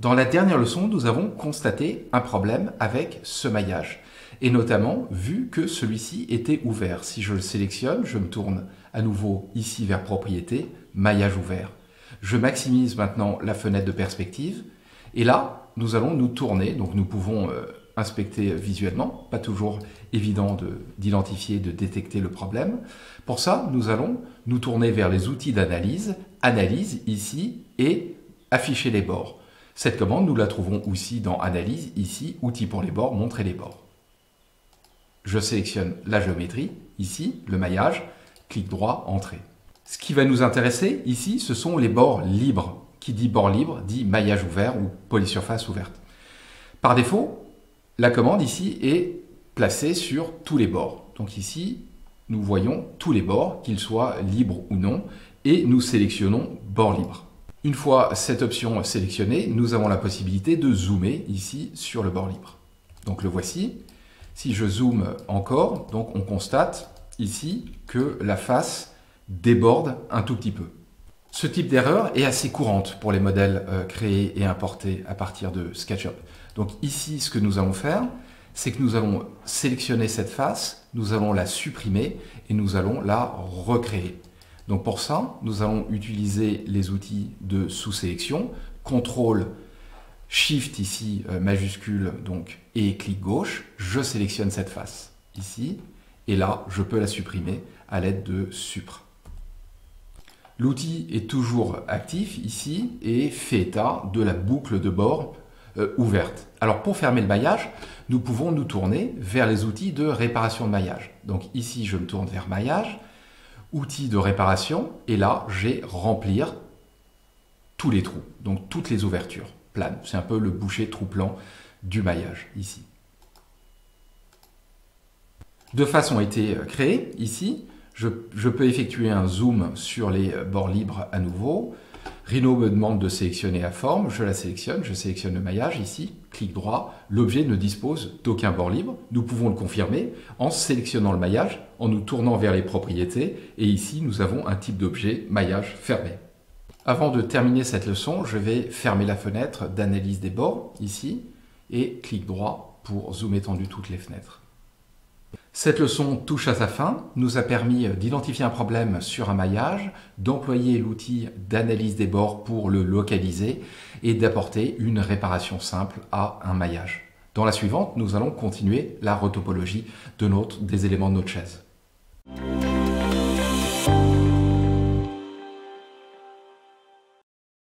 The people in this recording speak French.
Dans la dernière leçon, nous avons constaté un problème avec ce maillage, et notamment vu que celui-ci était ouvert. Si je le sélectionne, je me tourne à nouveau ici vers Propriétés, maillage ouvert. Je maximise maintenant la fenêtre de perspective, et là, nous allons nous tourner, donc nous pouvons inspecter visuellement, pas toujours évident d'identifier, de détecter le problème. Pour ça, nous allons nous tourner vers les outils d'analyse, analyse ici, et afficher les bords. Cette commande, nous la trouvons aussi dans Analyse, ici, Outils pour les bords, Montrer les bords. Je sélectionne la géométrie, ici, le maillage, clic droit, Entrée. Ce qui va nous intéresser ici, ce sont les bords libres. Qui dit bord libre, dit maillage ouvert ou polysurface ouverte. Par défaut, la commande ici est placée sur tous les bords. Donc ici, nous voyons tous les bords, qu'ils soient libres ou non, et nous sélectionnons bord libre. Une fois cette option sélectionnée, nous avons la possibilité de zoomer ici sur le bord libre. Donc le voici. Si je zoome encore, donc on constate ici que la face déborde un tout petit peu. Ce type d'erreur est assez courante pour les modèles créés et importés à partir de SketchUp. Donc ici, ce que nous allons faire, c'est que nous allons sélectionner cette face, nous allons la supprimer et nous allons la recréer. Donc pour ça, nous allons utiliser les outils de sous-sélection, CTRL, SHIFT ici, majuscule, donc, et clic gauche. Je sélectionne cette face ici, et là, je peux la supprimer à l'aide de Supr. L'outil est toujours actif ici et fait état de la boucle de bord ouverte. Alors pour fermer le maillage, nous pouvons nous tourner vers les outils de réparation de maillage. Donc ici, je me tourne vers maillage, outils de réparation, et là, j'ai remplir tous les trous, donc toutes les ouvertures planes. C'est un peu le boucher trou plan du maillage ici. Deux faces ont été créées ici. Je peux effectuer un zoom sur les bords libres à nouveau. Rhino me demande de sélectionner la forme, je la sélectionne, je sélectionne le maillage ici, clic droit, l'objet ne dispose d'aucun bord libre. Nous pouvons le confirmer en sélectionnant le maillage, en nous tournant vers les propriétés, et ici nous avons un type d'objet maillage fermé. Avant de terminer cette leçon, je vais fermer la fenêtre d'analyse des bords ici, et clic droit pour zoom étendu toutes les fenêtres. Cette leçon touche à sa fin, nous a permis d'identifier un problème sur un maillage, d'employer l'outil d'analyse des bords pour le localiser et d'apporter une réparation simple à un maillage. Dans la suivante, nous allons continuer la retopologie des éléments de notre chaise.